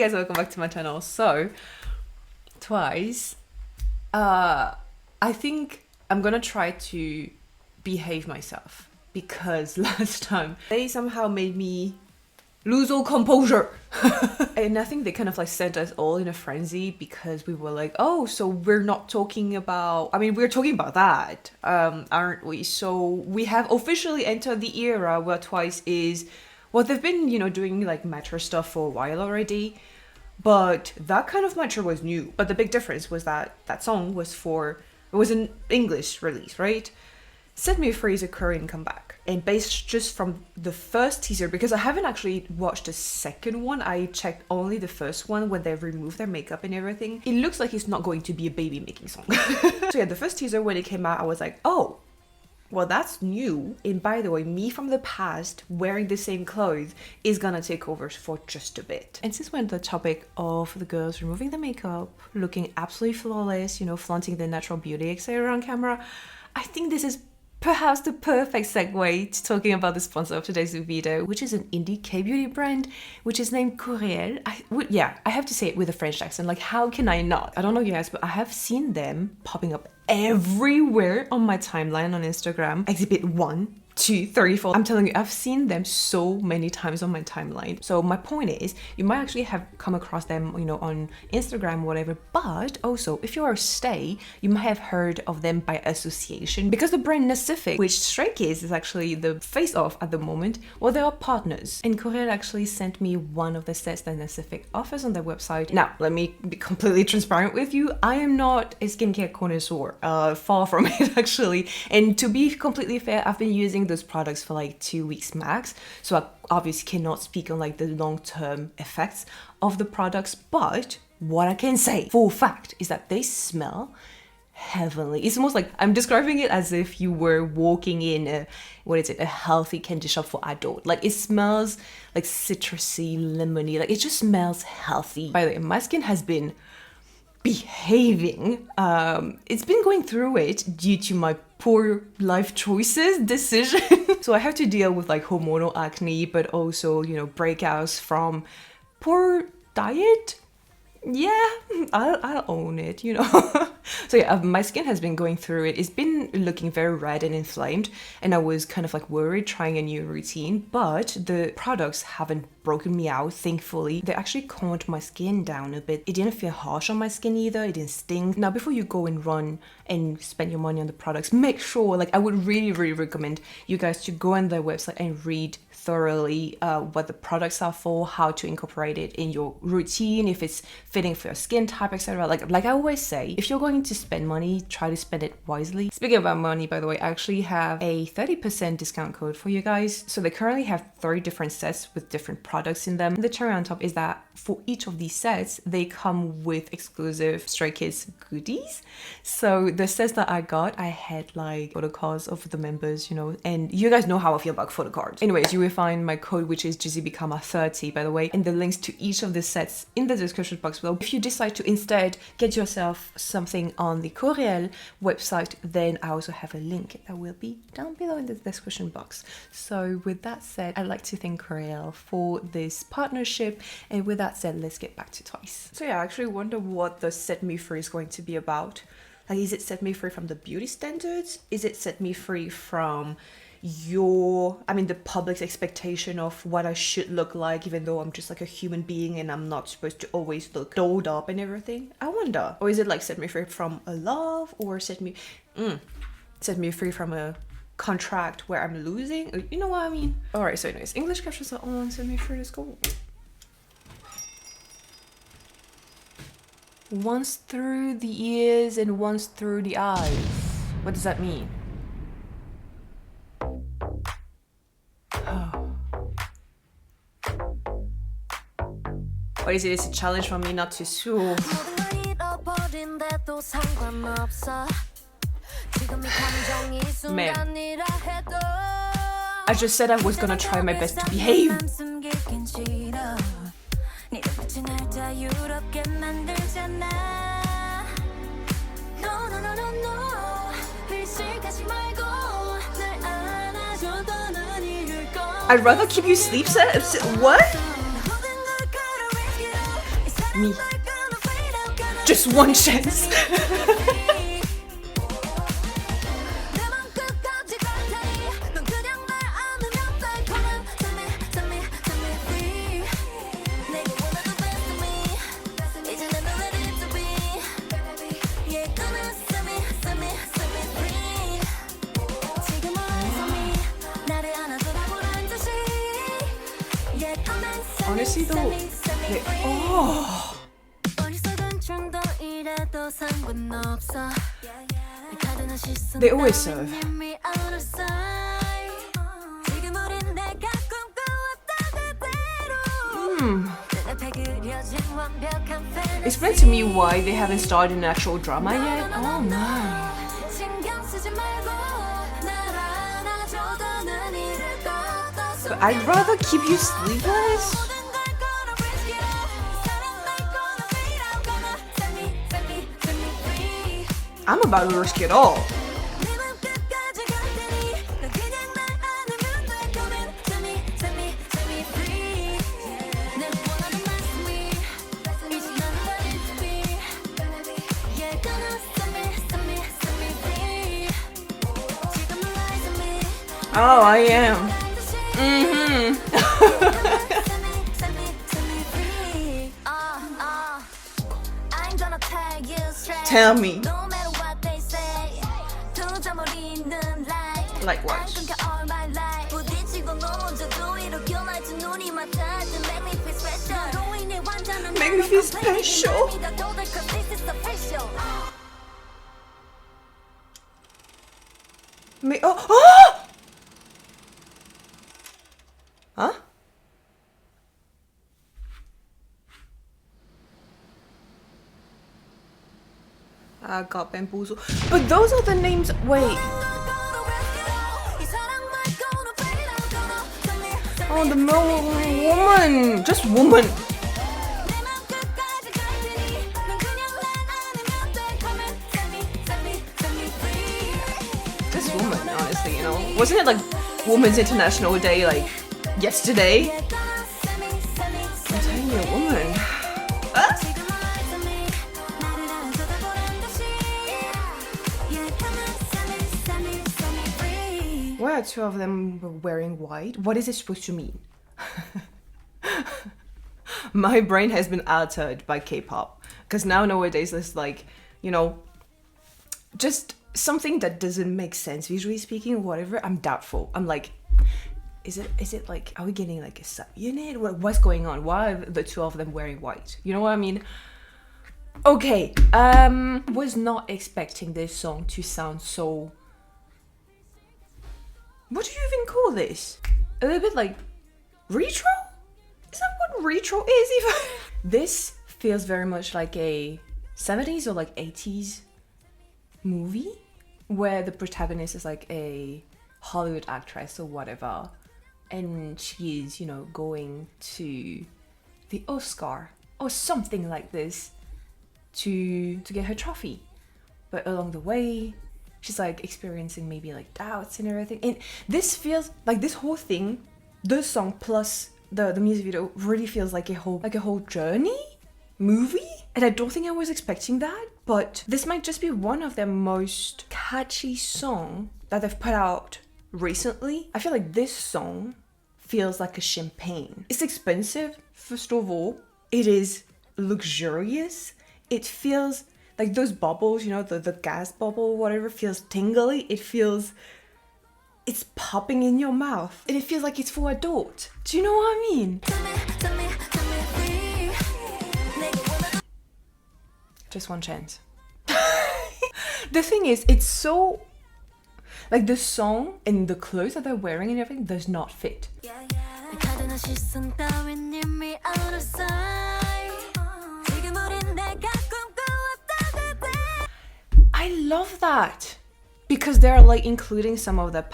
guys, welcome back to my channel. So, Twice, I think I'm gonna try to behave myself because last time they somehow made me lose all composure. And I think they kind of like sent us all in a frenzy because we were like, oh, so we're not talking about, I mean, we're talking about that, aren't we? So we have officially entered the era where Twice is, well, they've been, you know, doing like mature stuff for a while already, but that kind of mature was new. But the big difference was that that song was it was an English release, right? Set Me Free is a Korean comeback, and based just from the first teaser, because I haven't actually watched the second one, I checked only the first one when they removed their makeup and everything. It looks like it's not going to be a baby making song. So yeah, the first teaser when it came out, I was like, oh, well, that's new. And by the way, me from the past wearing the same clothes is gonna take over for just a bit. And since we're on the topic of the girls removing the makeup, looking absolutely flawless, you know, flaunting their natural beauty, etc. on camera, I think this is perhaps the perfect segue to talking about the sponsor of today's video, which is an indie K-beauty brand, which is named Coréel. I have to say it with a French accent. Like, how can I not? I don't know you guys, but I have seen them popping up everywhere on my timeline on Instagram. Exhibit 1, 2, 3, 4. I'm telling you, I've seen them so many times on my timeline. So my point is, you might actually have come across them, you know, on Instagram or whatever, but also if you're a stay, you might have heard of them by association because the brand Pacific, which Stray Kids is actually the face of at the moment, well, they are partners. And Coréel actually sent me one of the sets that Pacific offers on their website. Now, let me be completely transparent with you. I am not a skincare connoisseur, far from it actually. And to be completely fair, I've been using those products for like 2 weeks max, so I obviously cannot speak on like the long-term effects of the products, but what I can say for a fact is that they smell heavenly. It's almost like I'm describing it as if you were walking in a healthy candy shop for adult. Like, it smells like citrusy, lemony, like it just smells healthy. By the way, my skin has been behaving. It's been going through it due to my poor life choices decision. So I have to deal with like hormonal acne, but also, you know, breakouts from poor diet. Yeah, I'll own it, you know. So yeah, my skin has been going through it. It's been looking very red and inflamed, and I was kind of like worried trying a new routine, but the products haven't broken me out, thankfully. They actually calmed my skin down a bit. It didn't feel harsh on my skin either, it didn't sting. Now, before you go and run and spend your money on the products, make sure, like, I would really recommend you guys to go on their website and read thoroughly what the products are for, how to incorporate it in your routine, if it's fitting for your skin type, etc. Like I always say, if you're going to spend money, try to spend it wisely. Speaking about money, by the way, I actually have a 30% discount code for you guys. So they currently have 30 different sets with different products in them. The cherry on top is that for each of these sets, they come with exclusive Stray Kids goodies. So the sets that I got, I had like photo cards of the members, you know, and you guys know how I feel about photo cards. Anyways, you will find my code, which is GZBKarma 30, by the way, and the links to each of the sets in the description box below. If you decide to instead get yourself something on the Coréel website, then I also have a link that will be down below in the description box. So with that said, I'd like to thank Coréel for this partnership, and with that said, let's get back to Twice. So yeah, I actually wonder what the Set Me Free is going to be about. Like, is it set me free from the beauty standards? Is it set me free from the public's expectation of what I should look like, even though I'm just like a human being and I'm not supposed to always look dolled up and everything? I wonder. Or is it like set me free from a love, or set me free from a contract where I'm losing? You know what I mean? Alright, so anyways, English captions are on. Set me free, let's go. Once through the ears and once through the eyes. What does that mean? What is it? It's a challenge for me not to sue. Man, I just said I was gonna try my best to behave. I'd rather keep you sleep set. What? Me. Just one chance. Honestly though, they always serve. Explain to me why they haven't started an actual drama yet. Oh my. But I'd rather keep you sleepless. I'm about to risk it all. Oh, I am. Tell me. Like what? Make me feel special. Huh? I got bamboozled. But those are the names. Wait. Oh, the woman. Just woman. This woman, honestly, you know. Wasn't it like Women's International Day, like yesterday? I'm telling you, a woman. Why are two of them wearing white? What is it supposed to mean? My brain has been altered by K-pop. Because nowadays it's like, you know, just something that doesn't make sense visually speaking or whatever. I'm doubtful. I'm like, is it like, are we getting like a subunit? What's going on? Why are the two of them wearing white? You know what I mean? Okay, was not expecting this song to sound so... What do you even call this? A little bit like retro? Is that what retro is even? This feels very much like a 70s or like 80s movie where the protagonist is like a Hollywood actress or whatever, and she is, you know, going to the Oscar or something like this to get her trophy. But along the way, she's like experiencing maybe like doubts and everything. And this feels like this whole thing, the song plus the music video really feels like a whole journey movie. And I don't think I was expecting that, but this might just be one of their most catchy songs that they've put out recently. I feel like this song feels like a champagne. It's expensive, first of all. It is luxurious. It feels like those bubbles, you know, the gas bubble, whatever, feels tingly. It's popping in your mouth. And it feels like it's for adult. Do you know what I mean? Just one chance. The thing is, it's so... like the song and the clothes that they're wearing and everything does not fit. I love that because they're like including some of the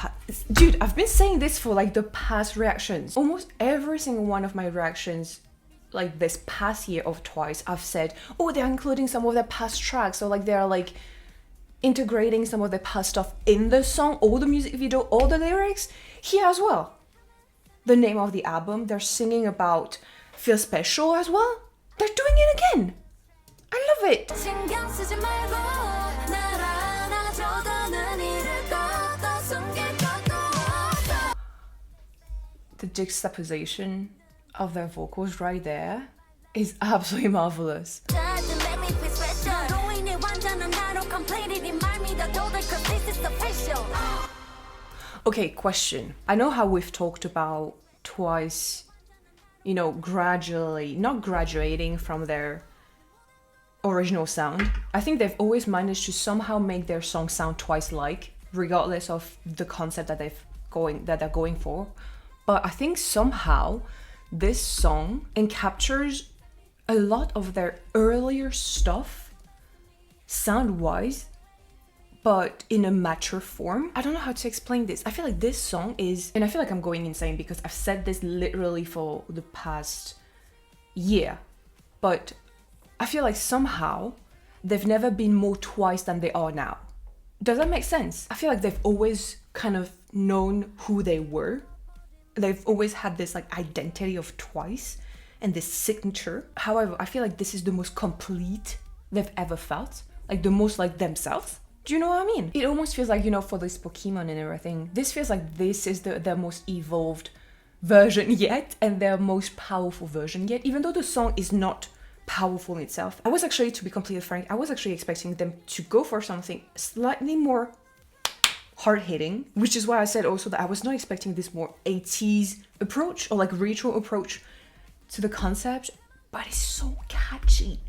dude, I've been saying this for like the past reactions. Almost every single one of my reactions like this past year of Twice, I've said, oh, they're including some of their past tracks, or like they're like integrating some of their past stuff in the song, all the music video, all the lyrics here as well. The name of the album, they're singing about Feel Special as well. They're doing it The juxtaposition of their vocals right there is absolutely marvelous. Okay, question. I know how we've talked about Twice, you know, gradually, not graduating from their original sound. I think they've always managed to somehow make their song sound Twice-like, regardless of the concept that they're going for. But I think somehow this song encaptures a lot of their earlier stuff, sound-wise, but in a mature form. I don't know how to explain this. I feel like this song is, and I feel like I'm going insane because I've said this literally for the past year, but I feel like somehow they've never been more Twice than they are now. Does that make sense? I feel like they've always kind of known who they were. They've always had this like identity of Twice and this signature. However, I feel like this is the most complete they've ever felt. Like the most like themselves. Do you know what I mean? It almost feels like, you know, for this Pokemon and everything, this feels like this is their most evolved version yet and their most powerful version yet, even though the song is not powerful in itself. I was actually, to be completely frank, I was actually expecting them to go for something slightly more hard-hitting, which is why I said also that I was not expecting this more 80s approach or like retro approach to the concept, but it's so catchy.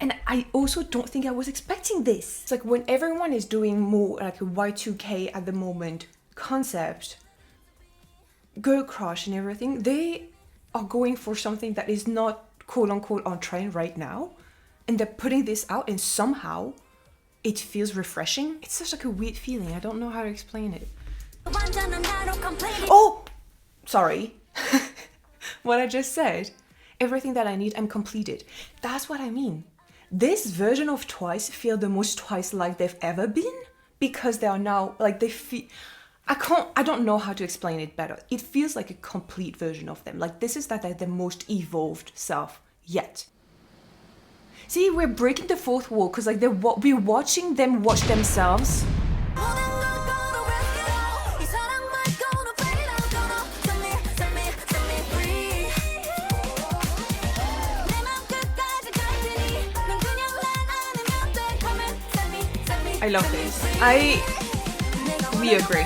And I also don't think I was expecting this. It's like when everyone is doing more like a Y2K at the moment concept, girl crush and everything, they are going for something that is not quote unquote on trend right now. And they're putting this out and somehow it feels refreshing. It's such like a weird feeling. I don't know how to explain it. Oh, sorry. What I just said, everything that I need, I'm completed. That's what I mean. This version of Twice feel the most Twice-like they've ever been because they are now like they feel. I don't know how to explain it better. It feels like a complete version of them. Like this is that they're the most evolved self yet. See, we're breaking the fourth wall because like we're watching them watch themselves. I love this. We agree.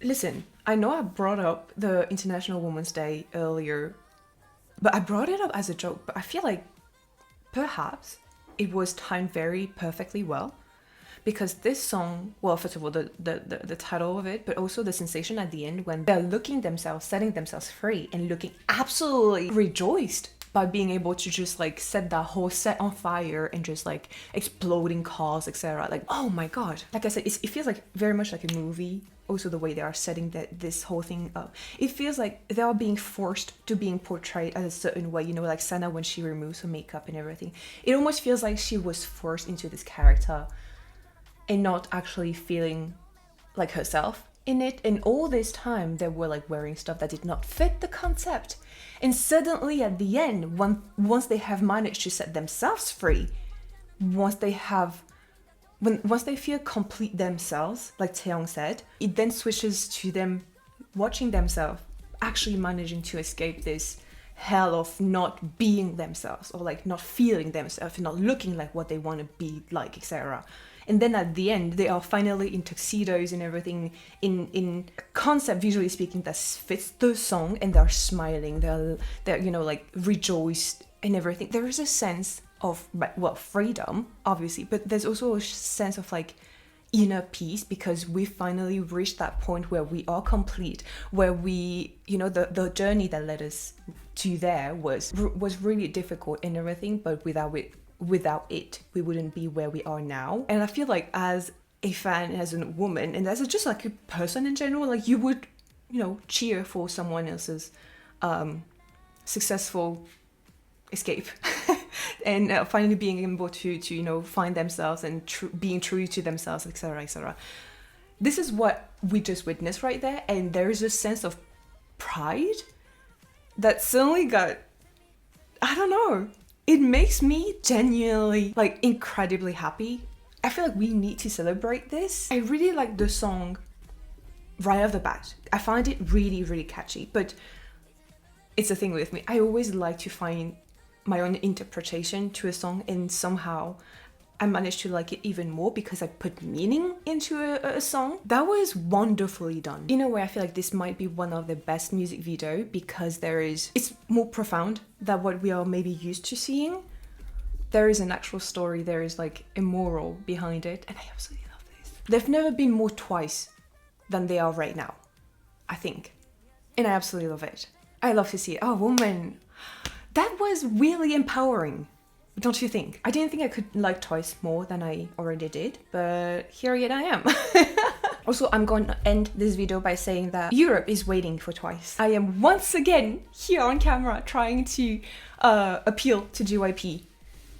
Listen, I know I brought up the International Women's Day earlier, but I brought it up as a joke, but I feel like perhaps it was timed very perfectly well because this song, well, first of all, the title of it, but also the sensation at the end when they're looking themselves, setting themselves free and looking absolutely rejoiced by being able to just like set that whole set on fire and just like exploding cars, etc. Like, oh my God. Like I said, it feels like very much like a movie. Also the way they are setting this whole thing up. It feels like they are being forced to being portrayed as a certain way, you know, like Sana when she removes her makeup and everything. It almost feels like she was forced into this character and not actually feeling like herself in it. And all this time they were like wearing stuff that did not fit the concept. And suddenly at the end, once they have managed to set themselves free, once they feel complete themselves, like Taeyong said, it then switches to them watching themselves, actually managing to escape this hell of not being themselves or like not feeling themselves, not looking like what they want to be like, etc. And then at the end, they are finally in tuxedos and everything in concept, visually speaking, that fits the song, and they're smiling, they're you know, like rejoiced and everything. There is a sense of, well, freedom, obviously, but there's also a sense of like inner peace because we finally reached that point where we are complete, where we, you know, the journey that led us to there was really difficult and everything, but without it we wouldn't be where we are now. And I feel like as a fan, as a woman, and as just like a person in general, like you would, you know, cheer for someone else's successful escape and finally being able to you know, find themselves and being true to themselves, etc., etc. This is what we just witnessed right there, and there is a sense of pride that suddenly got, I don't know, it makes me genuinely, like, incredibly happy. I feel like we need to celebrate this. I really like the song right off the bat. I find it really, really catchy, but it's a thing with me. I always like to find my own interpretation to a song, and somehow I managed to like it even more because I put meaning into a song. That was wonderfully done. In a way, I feel like this might be one of the best music video because it's more profound than what we are maybe used to seeing. There is an actual story, there is like a moral behind it, and I absolutely love this. They've never been more twice than they are right now, I think. And I absolutely love it. I love to see it. Oh, woman. That was really empowering. Don't you think? I didn't think I could like Twice more than I already did, but here yet I am. Also, I'm going to end this video by saying that Europe is waiting for Twice. I am once again here on camera trying to appeal to GYP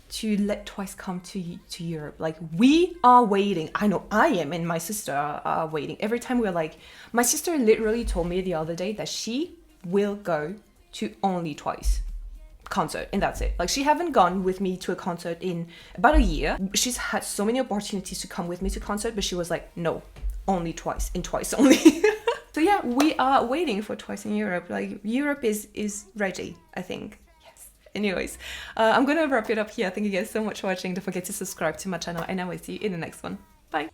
to let Twice come to Europe. Like, we are waiting. I know I am, and my sister are waiting. Every time we're like, my sister literally told me the other day that she will go to only Twice concert, and that's it. Like, she haven't gone with me to a concert in about a year. She's had so many opportunities to come with me to concert, but she was like, no, only Twice, and Twice only. So yeah, we are waiting for Twice in Europe. Like, Europe is ready, I think. Yes. Anyways, I'm gonna wrap it up here. Thank you guys so much for watching. Don't forget to subscribe to my channel, and I will see you in the next one. Bye.